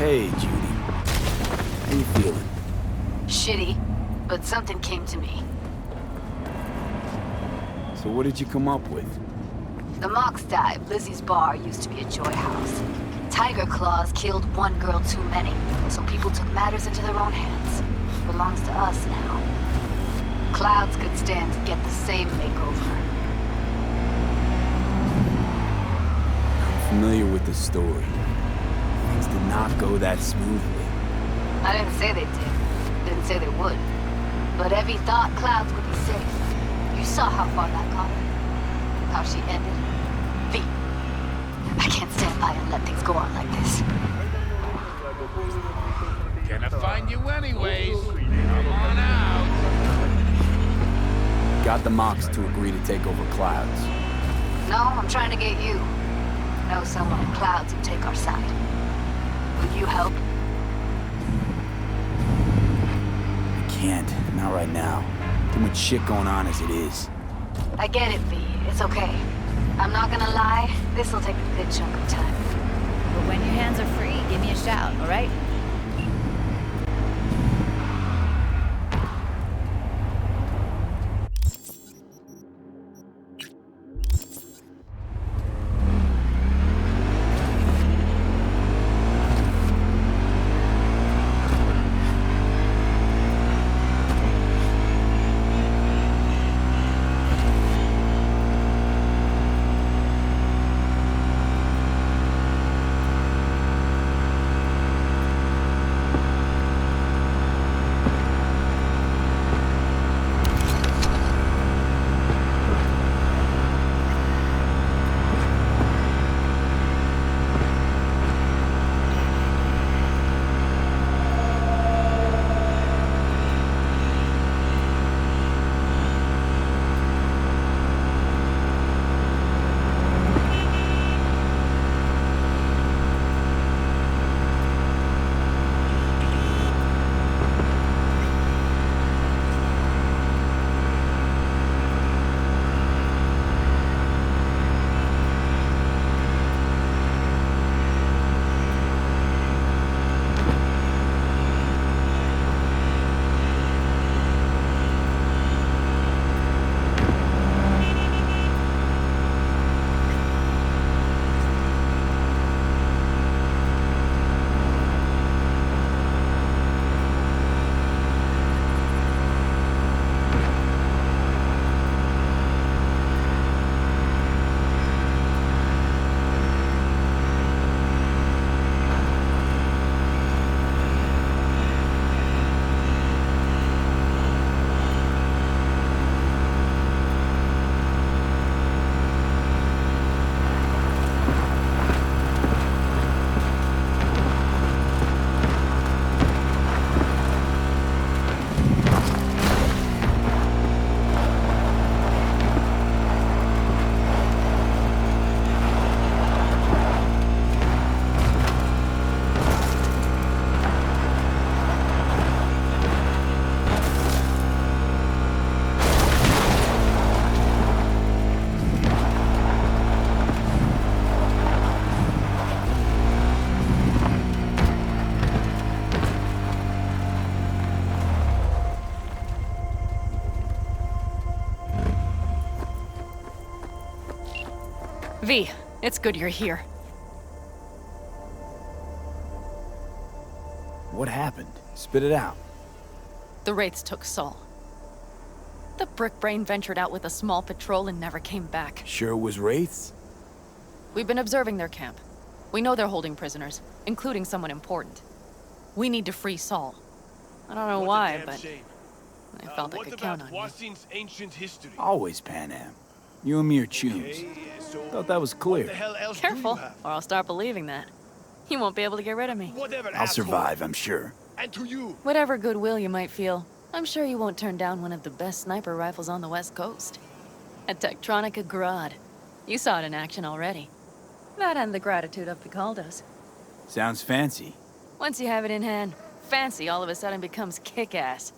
Hey, Judy. How you feeling? Shitty, but something came to me. So what did you come up with? The Mox dive, Lizzie's bar, used to be a joy house. Tiger Claws killed one girl too many, so people took matters into their own hands. Belongs to us now. Clouds could stand to get the same makeover. I'm familiar with the story. Things did not go that smoothly. I didn't say they did. Didn't say they would. But Evie thought Clouds would be safe. You saw how far that got her. How she ended. V. I can't stand by and let things go on like this. Gonna find you anyways. Come on out. Got the Mox to agree to take over Clouds. No, I'm trying to get you. Know someone in Clouds who'd take our side. Would you help? I can't. Not right now. Too much shit going on as it is. I get it, V. It's okay. I'm not gonna lie, this'll take a good chunk of time. But when your hands are free, give me a shout, all right? V, it's good you're here. What happened? Spit it out. The Wraiths took Saul. The Brickbrain ventured out with a small patrol and never came back. Sure it was Wraiths? We've been observing their camp. We know they're holding prisoners, including someone important. We need to free Saul. I don't know why, but I felt I could count on you. Ancient history? Always Pan Am. You and me are chums. Thought that was clear. Careful, or I'll start believing that. You won't be able to get rid of me. I'll survive, I'm sure. And to you. Whatever goodwill you might feel, I'm sure you won't turn down one of the best sniper rifles on the West Coast. A Tektronica Grad. You saw it in action already. That and the gratitude of Picaldos. Sounds fancy. Once you have it in hand, fancy all of a sudden becomes kick-ass.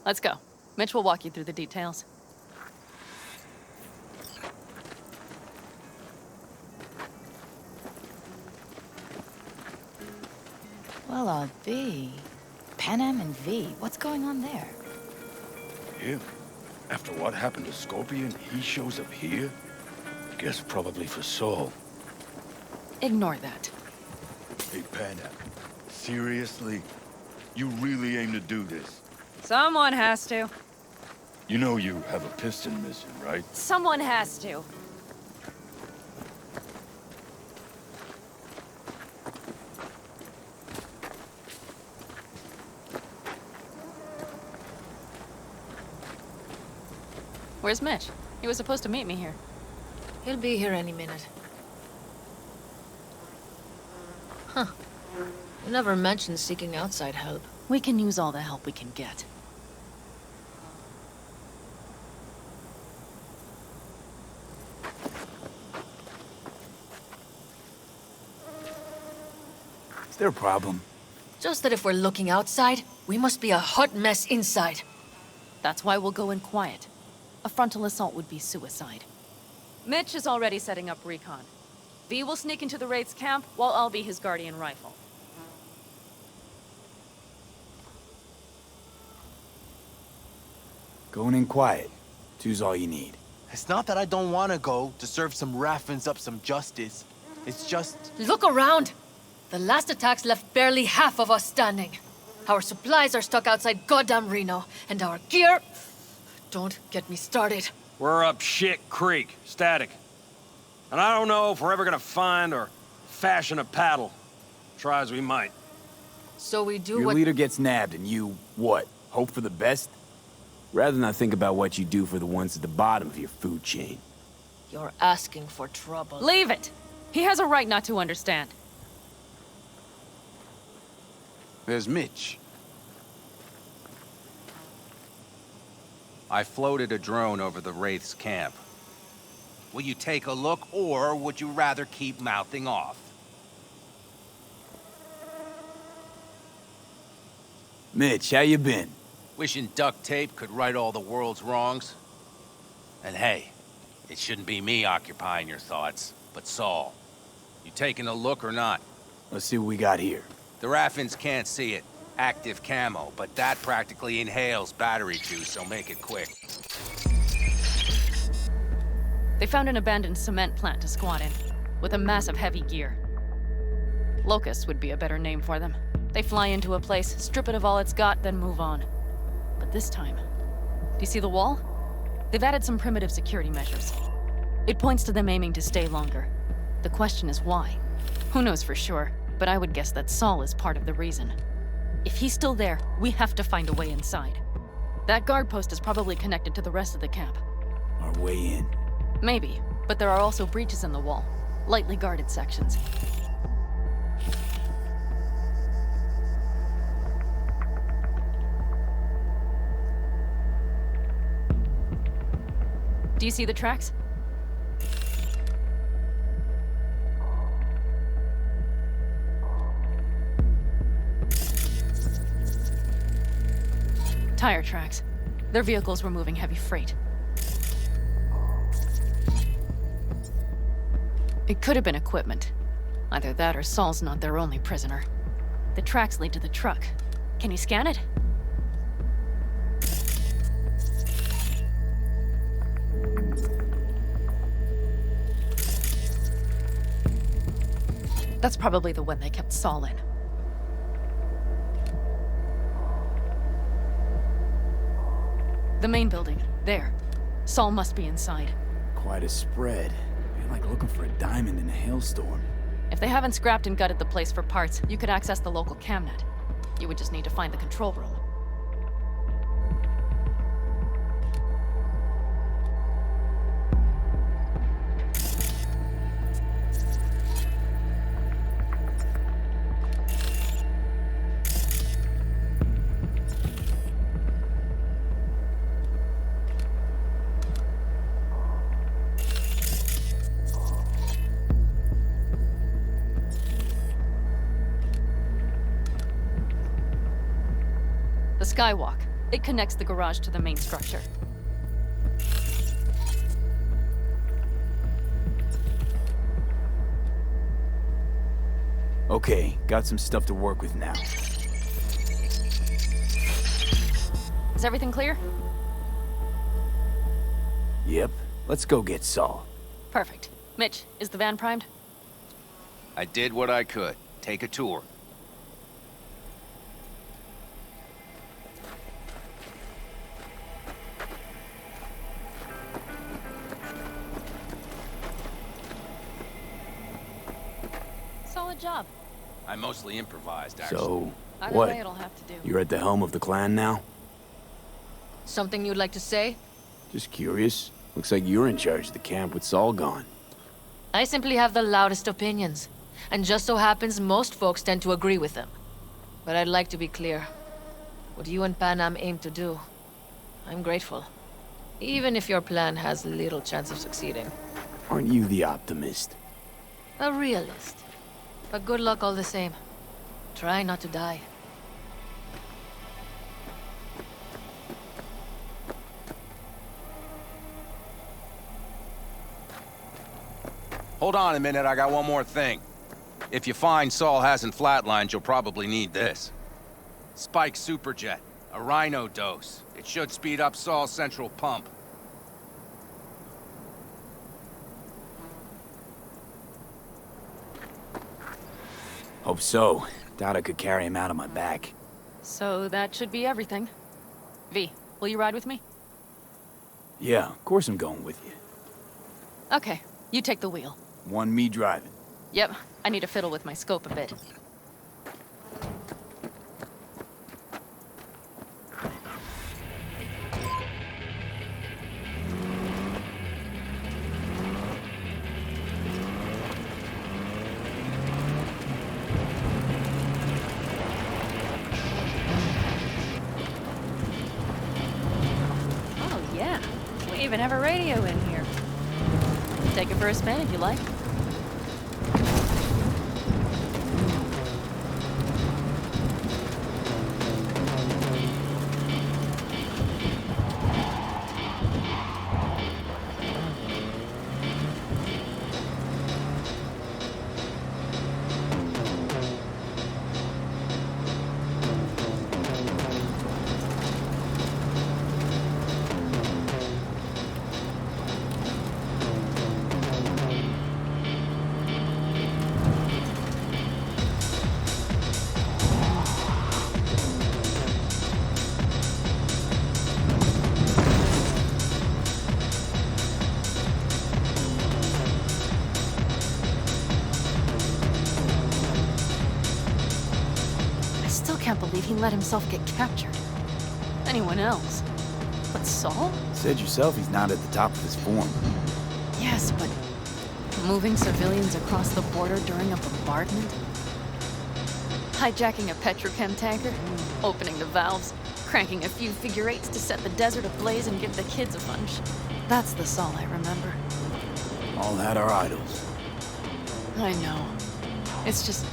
Let's go. Mitch will walk you through the details. Well, I'll be. Panam and V, what's going on there? Him? After what happened to Scorpion, he shows up here? Guess probably for Saul. Ignore that. Hey, Panam. Seriously? You really aim to do this? Someone has to. You know you have a piston missing, right? Someone has to. Where's Mitch? He was supposed to meet me here. He'll be here any minute. Huh. You never mentioned seeking outside help. We can use all the help we can get. Is there a problem? Just that if we're looking outside, we must be a hot mess inside. That's why we'll go in quiet. A frontal assault would be suicide. Mitch is already setting up recon. V will sneak into the Wraith's camp, while I'll be his guardian rifle. Going in quiet. Two's all you need. It's not that I don't want to go to serve some Raffins up some justice. It's just... Look around! The last attacks left barely half of us standing. Our supplies are stuck outside goddamn Reno, and our gear... Don't get me started. We're up shit creek, static. And I don't know if we're ever gonna find or fashion a paddle. Try as we might. So we do Your what... leader gets nabbed and you, what, hope for the best? Rather not think about what you do for the ones at the bottom of your food chain. You're asking for trouble. Leave it! He has a right not to understand. There's Mitch. I floated a drone over the Wraith's camp. Will you take a look, or would you rather keep mouthing off? Mitch, how you been? Wishing duct tape could right all the world's wrongs? And hey, it shouldn't be me occupying your thoughts, but Saul. You taking a look or not? Let's see what we got here. The Raffins can't see it. Active camo, but that practically inhales battery juice, so make it quick. They found an abandoned cement plant to squat in, with a massive heavy gear. Locusts would be a better name for them. They fly into a place, strip it of all it's got, then move on. But this time, do you see the wall? They've added some primitive security measures. It points to them aiming to stay longer. The question is why? Who knows for sure, but I would guess that Saul is part of the reason. If he's still there, we have to find a way inside. That guard post is probably connected to the rest of the camp. Our way in. Maybe, but there are also breaches in the wall. Lightly guarded sections. Do you see the tracks? Tire tracks. Their vehicles were moving heavy freight. It could have been equipment. Either that or Saul's not their only prisoner. The tracks lead to the truck. Can you scan it? That's probably the one they kept Saul in. The main building, there. Saul must be inside. Quite a spread. You're like looking for a diamond in a hailstorm. If they haven't scrapped and gutted the place for parts, you could access the local camnet. You would just need to find the control room. The skywalk. It connects the garage to the main structure. Okay, got some stuff to work with now. Is everything clear? Yep, let's go get Saul. Perfect. Mitch, is the van primed? I did what I could. Take a tour. Solid job. I mostly improvised, actually. So, Either what? way, it'll have to do. You're at the helm of the clan now? Something you'd like to say? Just curious. Looks like you're in charge of the camp with Saul gone. I simply have the loudest opinions. And just so happens most folks tend to agree with them. But I'd like to be clear. What you and Panam aim to do, I'm grateful. Even if your plan has little chance of succeeding. Aren't you the optimist? A realist. But good luck all the same. Try not to die. Hold on a minute, I got one more thing. If you find Saul hasn't flatlined, you'll probably need this. Spike Superjet, a Rhino dose. It should speed up Saul's central pump. Hope so. Doubt I could carry him out on my back. So that should be everything. V, will you ride with me? Yeah, of course I'm going with you. Okay, you take the wheel. One me driving. Yep, I need to fiddle with my scope a bit. Oh yeah, we even have a radio in here. Take it for a spin if you like. Can't believe he let himself get captured. Anyone else? But Saul? Said yourself he's not at the top of his form. Yes, but moving civilians across the border during a bombardment? Hijacking a petrochem tanker? Opening the valves? Cranking a few figure eights to set the desert ablaze and give the kids a fun That's the Saul I remember. All had our idols. I know. It's just...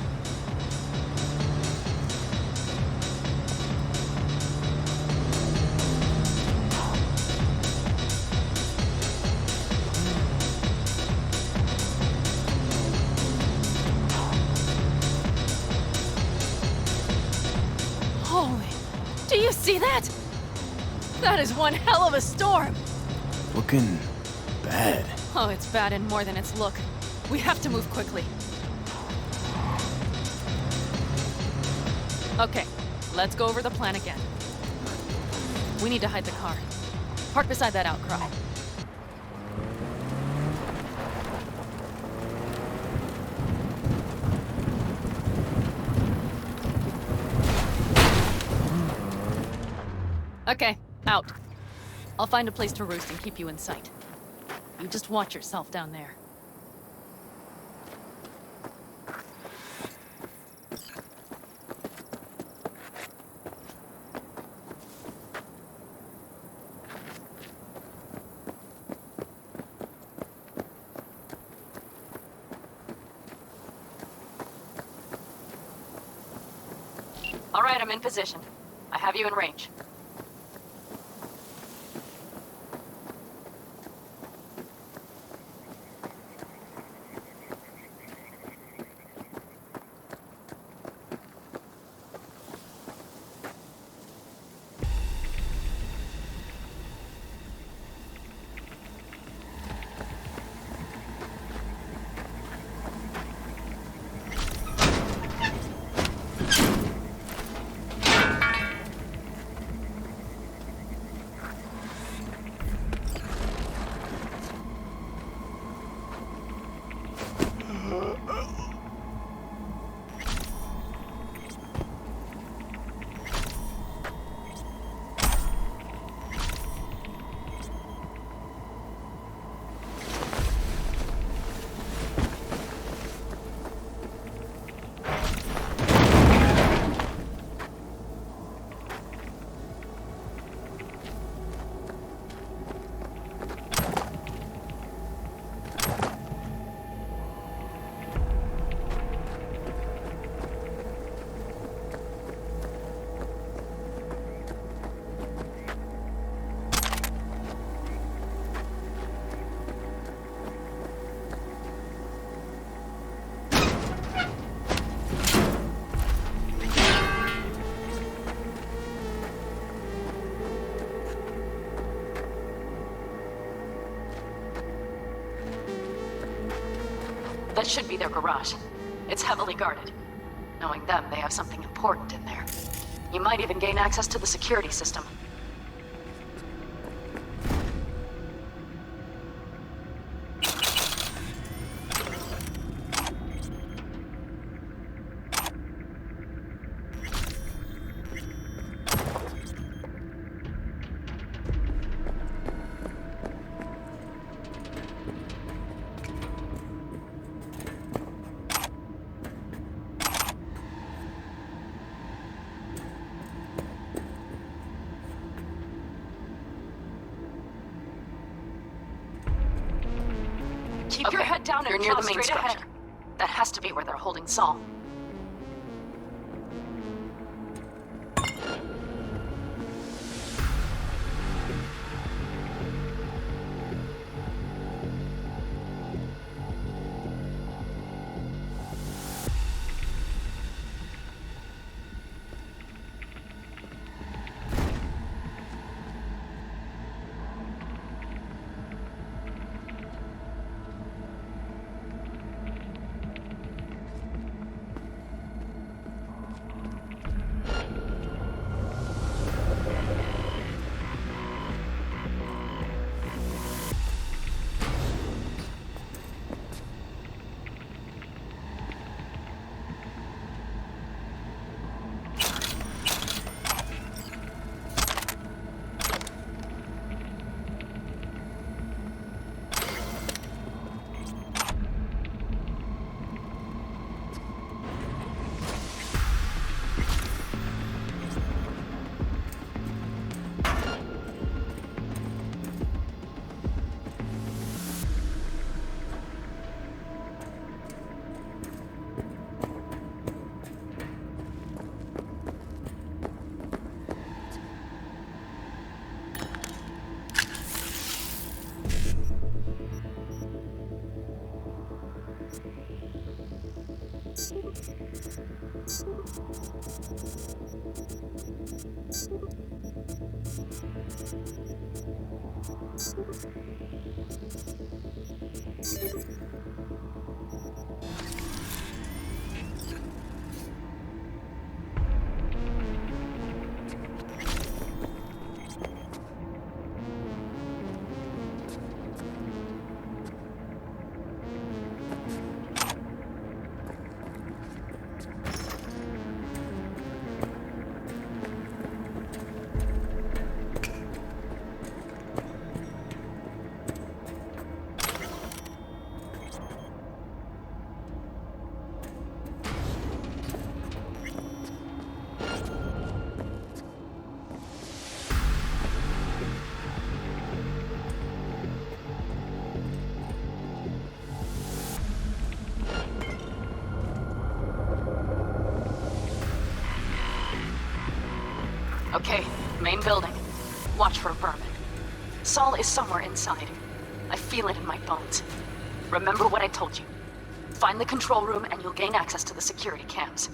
Do you see that? That is one hell of a storm. Looking bad. Oh, it's bad in more than its look. We have to move quickly. Okay, let's go over the plan again. We need to hide the car. Park beside that outcry. Okay, out. I'll find a place to roost and keep you in sight. You just watch yourself down there. All right, I'm in position. I have you in range. That should be their garage. It's heavily guarded. Knowing them, they have something important in there. You might even gain access to the security system. Keep your head down and near the main structure. That has to be where they're holding Saul. Okay, main building. Watch for vermin. Saul is somewhere inside. I feel it in my bones. Remember what I told you. Find the control room and you'll gain access to the security cams.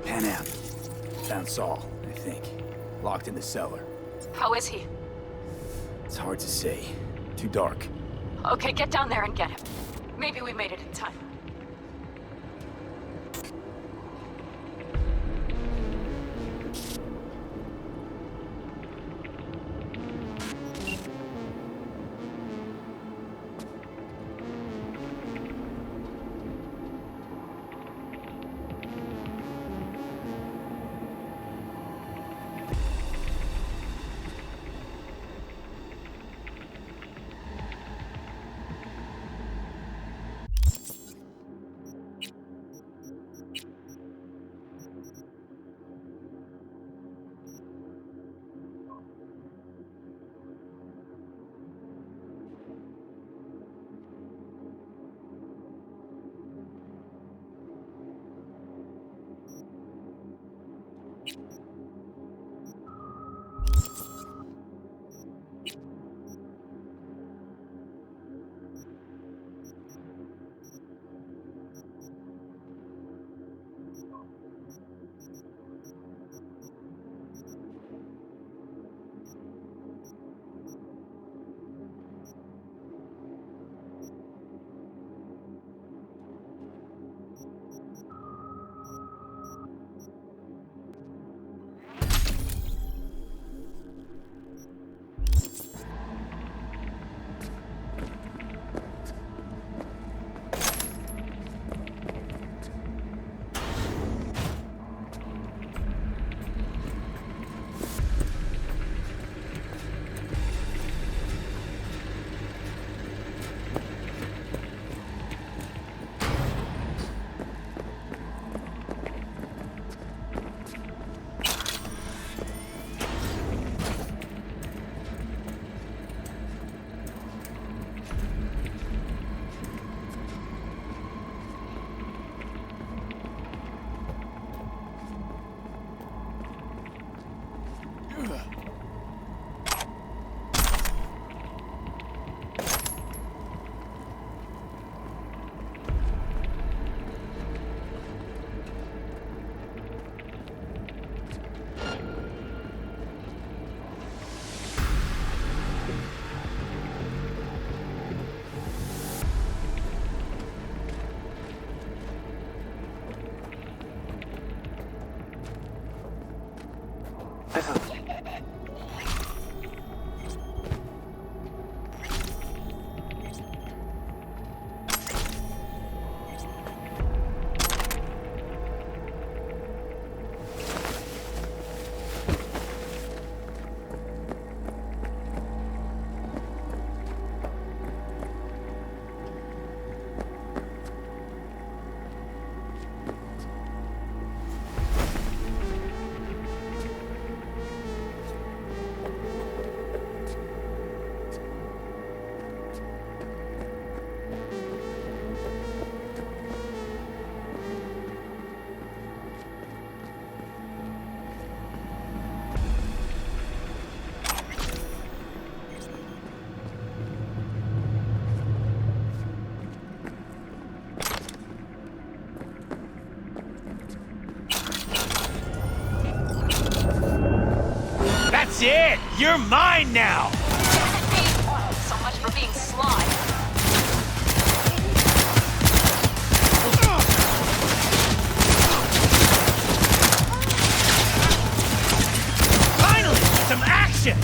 Pan Am. Found Saul, I think. Locked in the cellar. How is he? It's hard to say. Too dark. Okay, get down there and get him. Maybe we made it in time. That's it! You're mine now! for being sly. Finally, some action!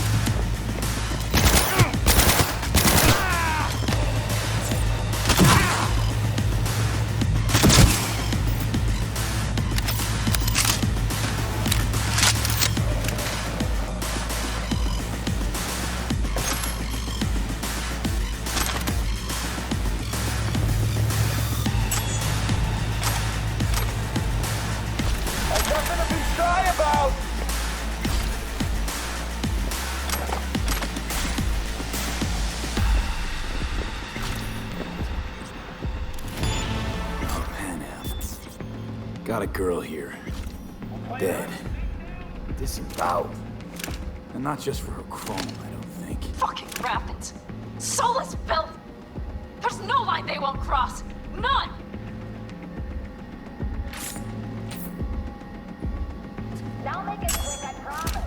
Got a girl here. Dead. Disemboweled. And not just for her chrome, I don't think. Fucking rapids. Soulless filth! There's no line they won't cross! None! Don't make it quick, I promise.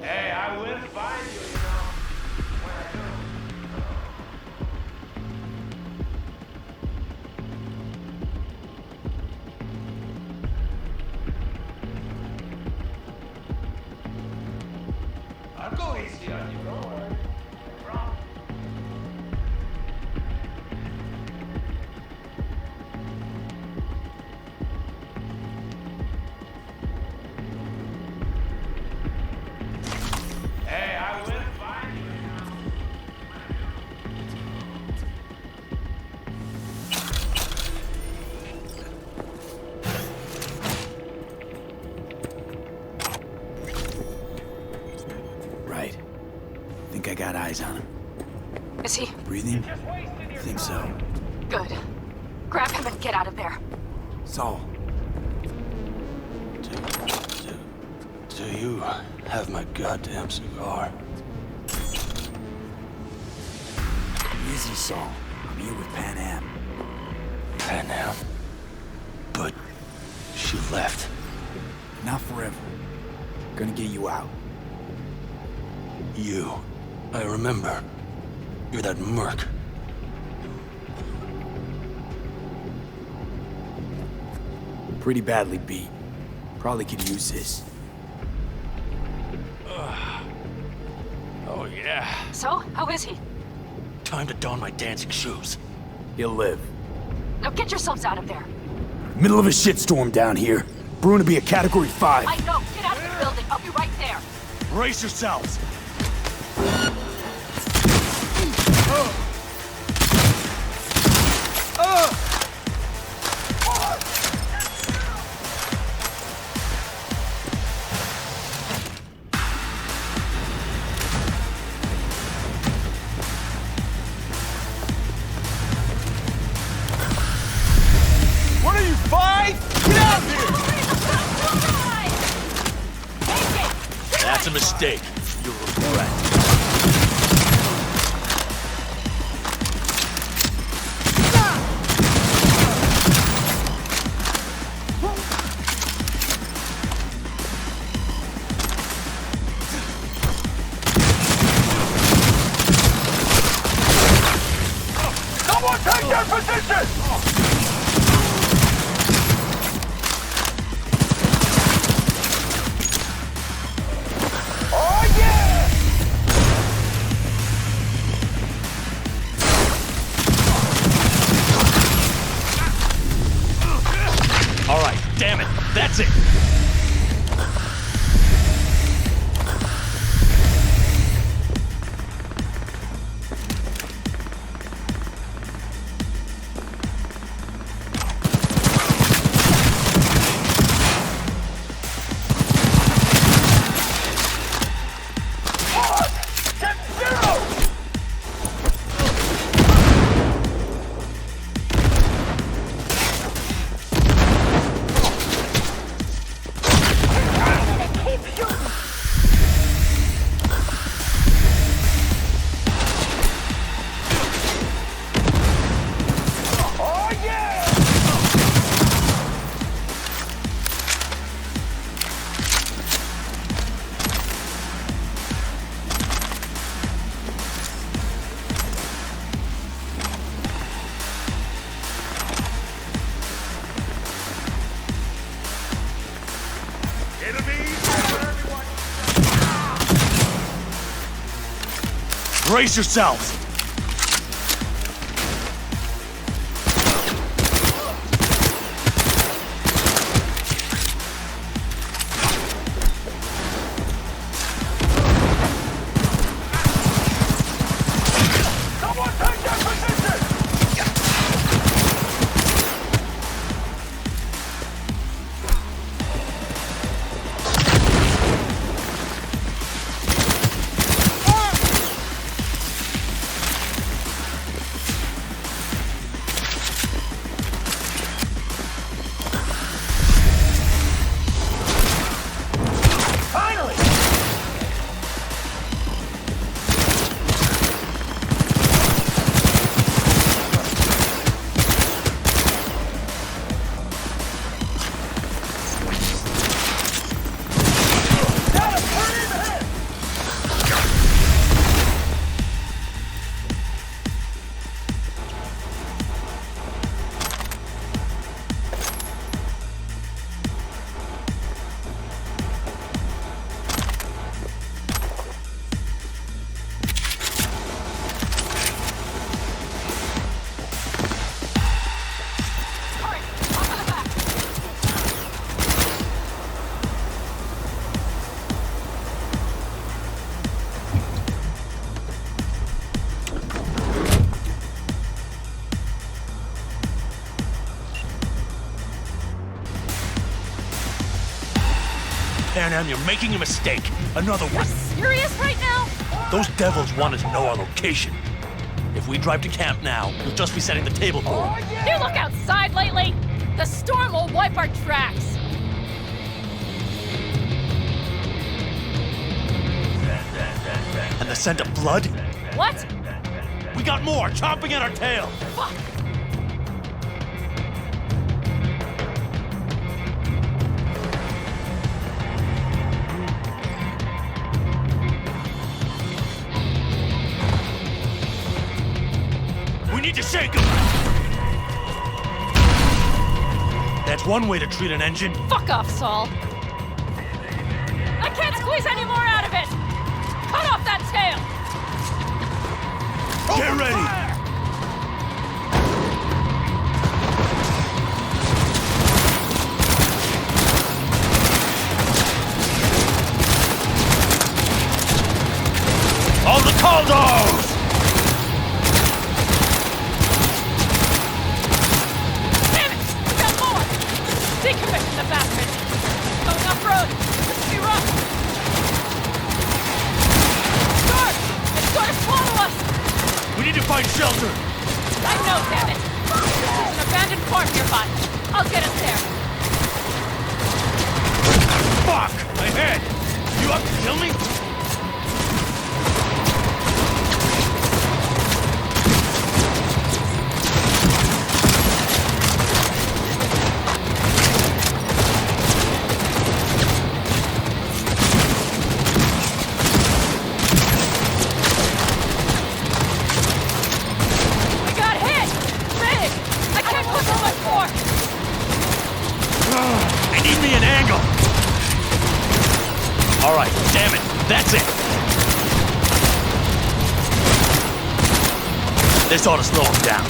Hey, I will find you, you know, when I do. I'll go easy on you, don't worry. I promise. Hey, I will find you, you know. Right. Think I got eyes on him. Is he? Breathing? Think so. Good. Grab him and get out of there. Saul. Do you have my goddamn cigar? Easy, Saul. I'm here with Pan Am. Pan Am? But she left. Not forever. Gonna get you out. You. I remember. You're that merc. Pretty badly beat. Probably could use this. Oh, yeah. So, how is he? Time to don my dancing shoes. He'll live. Now get yourselves out of there. Middle of a shitstorm down here. Brewing to be a Category 5. I know. Get out of the building. I'll be right there. Brace yourselves! What are you, 5? Get out here! That's a mistake. You'll regret. Someone take their position! All right, damn it. That's it. Brace yourselves! Panam, you're making a mistake. Another one. Serious right now? Those devils wanted to know our location. If we drive to camp now, we'll just be setting the table for them. You look outside lately? The storm will wipe our tracks. And the scent of blood? What? We got more, chomping at our tail. Fuck. We need to shake them! That's one way to treat an engine. Fuck off, Saul. I can't squeeze any more out of it. Cut off that tail. Get ready! All the Caldos! Decommission the bastard! Going off-road! This will be rough! Start! It's going to swallow us! We need to find shelter! I know, damn it! There's an abandoned farm nearby. I'll get us there. Fuck! My head! You up to kill me? Alright, damn it, that's it! This ought to slow him down.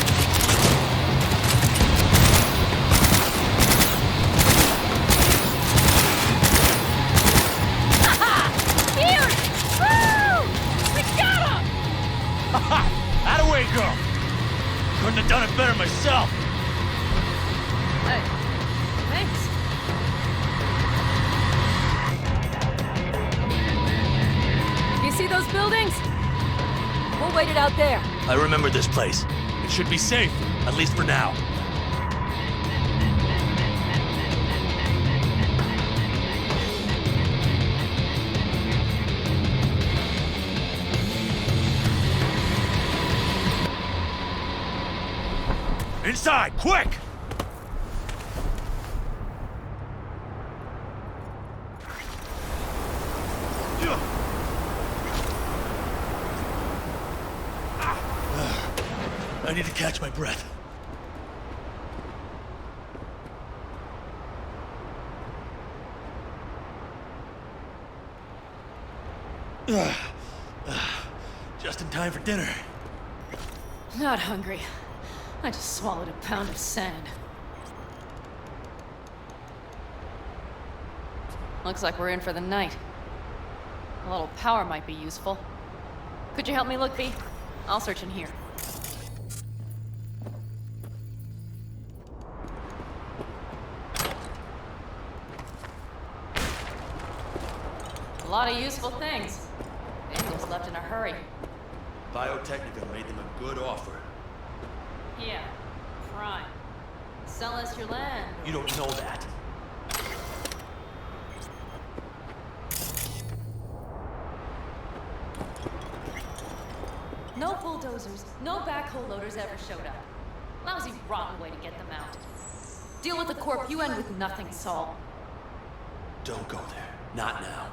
Here! Woo! We got him! Haha! Attaway, girl! Couldn't have done it better myself! Hey, thanks. See those buildings? We'll wait it out there. I remember this place. It should be safe, at least for now. Inside, quick! I need to catch my breath. Just in time for dinner? Not hungry. I just swallowed a pound of sand. Looks like we're in for the night. A little power might be useful. Could you help me look, B? I'll search in here. A lot of useful things. Daniels left in a hurry. Biotechnica made them a good offer. Yeah, prime. Sell us your land. You don't know that. No bulldozers, no backhoe loaders ever showed up. Lousy, rotten way to get them out. Deal with the corp, you end with nothing, Saul. Don't go there. Not now.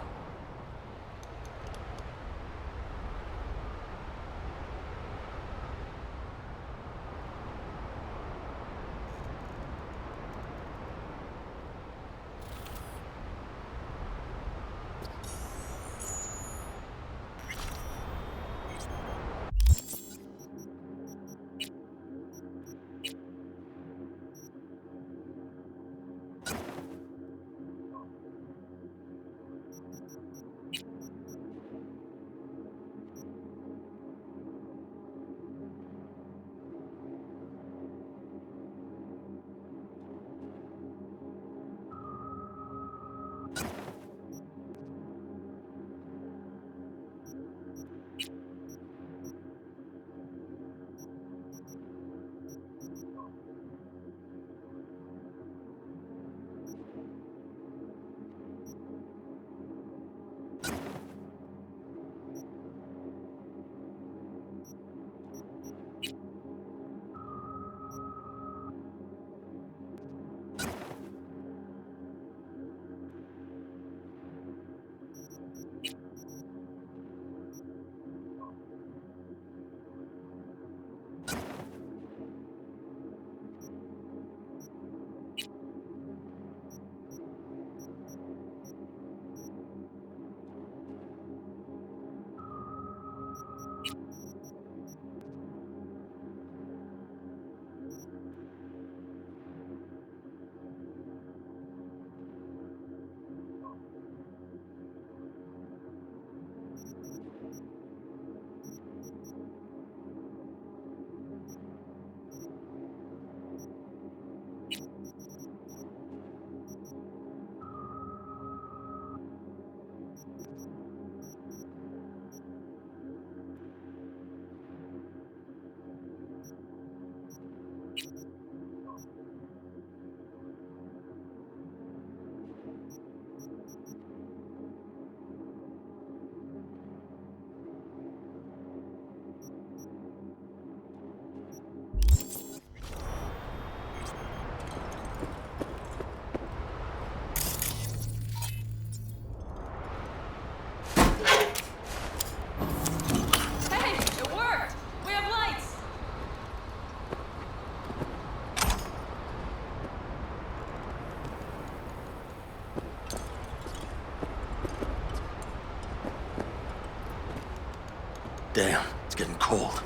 Damn, it's getting cold.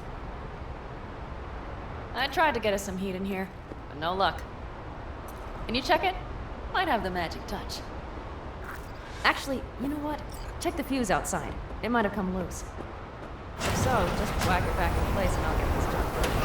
I tried to get us some heat in here, but no luck. Can you check it? Might have the magic touch. Actually, you know what? Check the fuse outside. It might have come loose. If so, just whack it back in place and I'll get this done for you.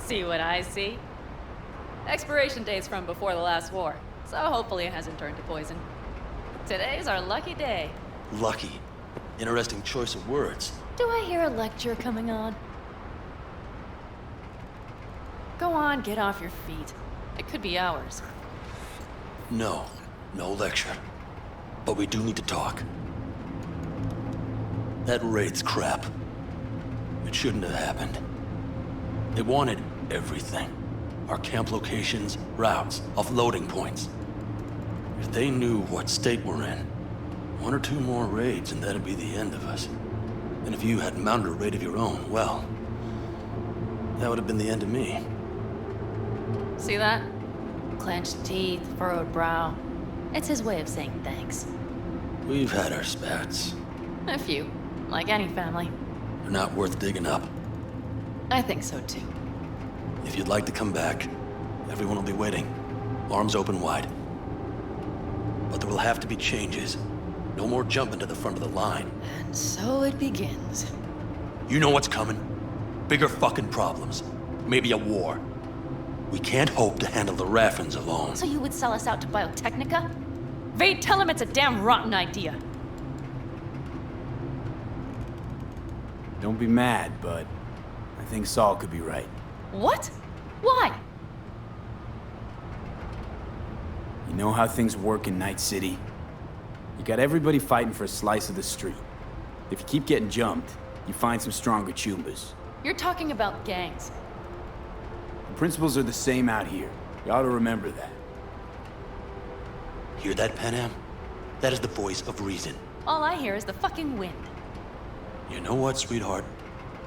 See what I see? Expiration date's from before the last war, so hopefully it hasn't turned to poison. Today's our lucky day. Lucky. Interesting choice of words. Do I hear a lecture coming on? Go on, get off your feet. It could be hours. No. No lecture. But we do need to talk. That raid's crap. It shouldn't have happened. They wanted everything. Our camp locations, routes, offloading points. If they knew what state we're in, 1 or 2 more raids and that'd be the end of us. And if you had mounted a raid of your own, well, that would have been the end of me. See that? Clenched teeth, furrowed brow. It's his way of saying thanks. We've had our spats. A few, like any family. They're not worth digging up. I think so too. If you'd like to come back, everyone will be waiting. Arms open wide. But there will have to be changes. No more jumping to the front of the line. And so it begins. You know what's coming? Bigger fucking problems. Maybe a war. We can't hope to handle the Raffens alone. So you would sell us out to Biotechnica? Vade, tell him it's a damn rotten idea. Don't be mad, but I think Saul could be right. What? Why? You know how things work in Night City? You got everybody fighting for a slice of the street. If you keep getting jumped, you find some stronger chumbas. You're talking about gangs. The principles are the same out here. You ought to remember that. Hear that, Panam? That is the voice of reason. All I hear is the fucking wind. You know what, sweetheart?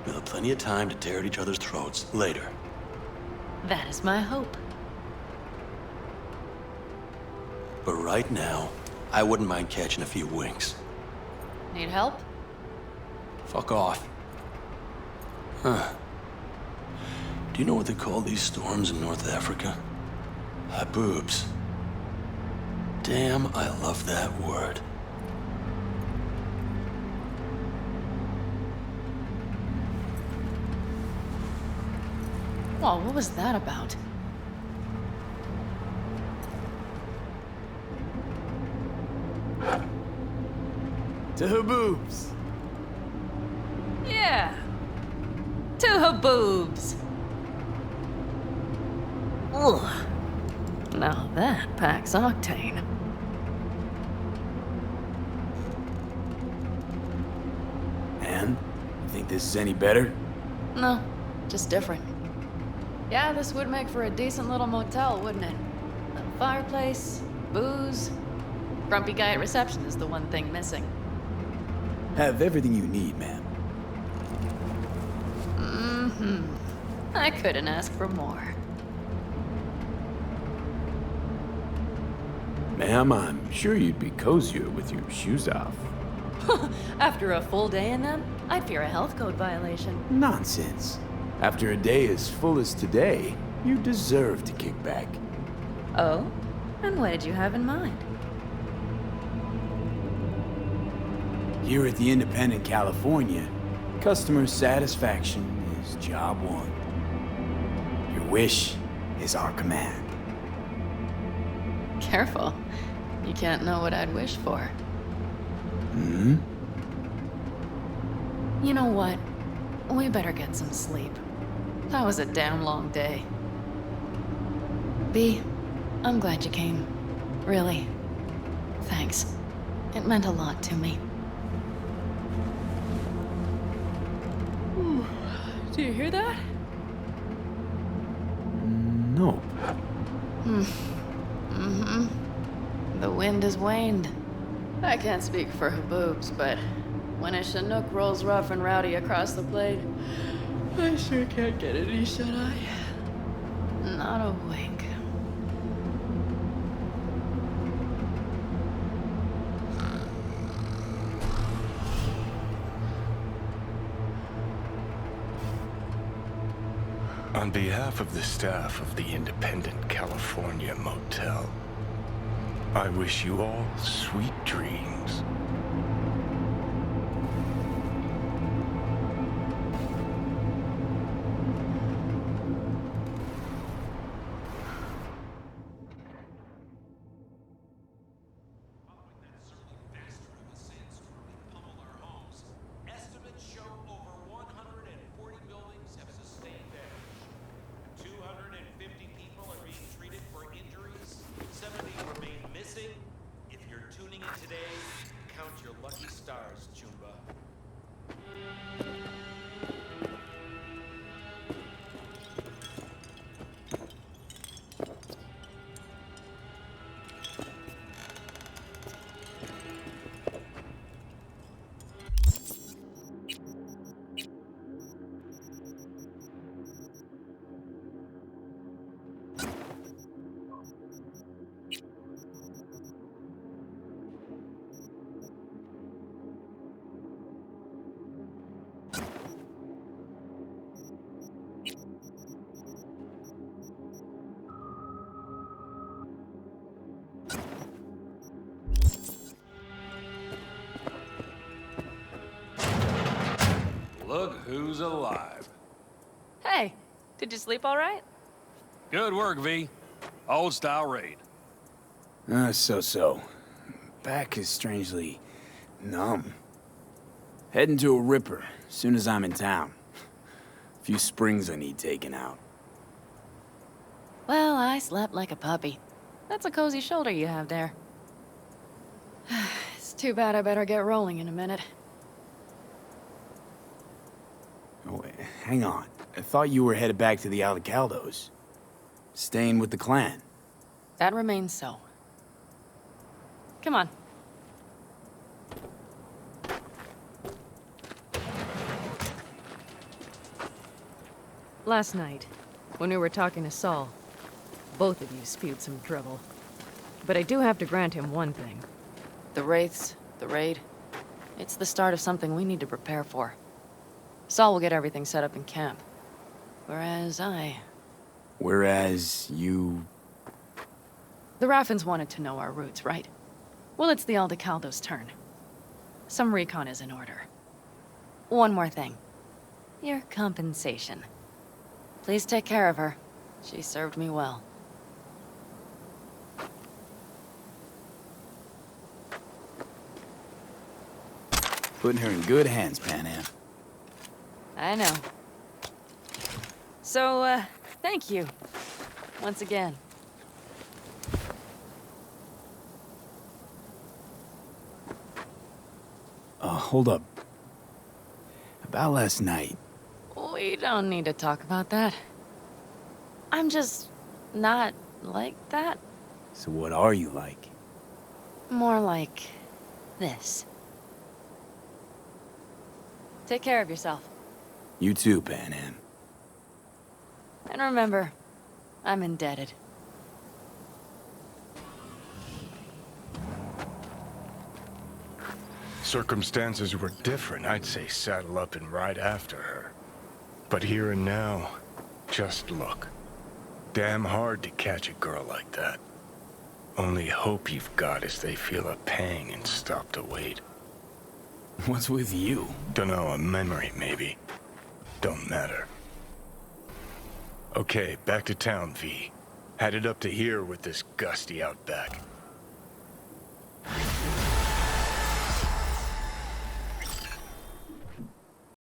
We'll have plenty of time to tear at each other's throats later. That is my hope. But right now, I wouldn't mind catching a few winks. Need help? Fuck off. Huh. Do you know what they call these storms in North Africa? Haboobs. Damn, I love that word. Whoa, what was that about? To Haboobs! Yeah. To Haboobs. Ugh. Now that packs octane. And? You think this is any better? No, just different. Yeah, this would make for a decent little motel, wouldn't it? A fireplace, booze. Grumpy guy at reception is the one thing missing. Have everything you need, ma'am. Mm-hmm. I couldn't ask for more. Ma'am, I'm sure you'd be cozier with your shoes off. After a full day in them, I'd fear a health code violation. Nonsense. After a day as full as today, you deserve to kick back. Oh? And what did you have in mind? Here at the Independent California, customer satisfaction is job one. Your wish is our command. Careful. You can't know what I'd wish for. Hmm? You know what? We better get some sleep. That was a damn long day. B, I'm glad you came. Really. Thanks. It meant a lot to me. Ooh. Do you hear that? Nope. Mm-hmm. The wind has waned. I can't speak for Haboobs, but when a Chinook rolls rough and rowdy across the plate, I sure can't get any shut-eye. Not a wink. On behalf of the staff of the Independent California Motel, I wish you all sweet dreams. Remain Today, count your lucky stars, Chumba. Look who's alive. Hey, did you sleep all right? Good work, V. Old style raid. So. Back is strangely numb. Heading to a ripper as soon as I'm in town. A few springs I need taken out. Well, I slept like a puppy. That's a cozy shoulder you have there. It's too bad I better get rolling in a minute. Oh, wait, hang on. I thought you were headed back to the Aldecaldos. Staying with the clan. That remains so. Come on. Last night, when we were talking to Saul, both of you spewed some trouble. But I do have to grant him one thing. The Wraiths, the raid, it's the start of something we need to prepare for. Saul will get everything set up in camp. Whereas you... The Raffens wanted to know our routes, right? Well, it's the Aldecaldos' turn. Some recon is in order. One more thing. Your compensation. Please take care of her. She served me well. Putting her in good hands, Panam. I know. So, thank you. Once again. Hold up. About last night. We don't need to talk about that. I'm just not like that. So what are you like? More like this. Take care of yourself. You too, Panam. And remember, I'm indebted. Circumstances were different, I'd say saddle up and ride after her. But here and now, just look. Damn hard to catch a girl like that. Only hope you've got is they feel a pang and stop to wait. What's with you? Dunno, a memory maybe. Don't matter. Okay, back to town, V. Headed up to here with this gusty outback.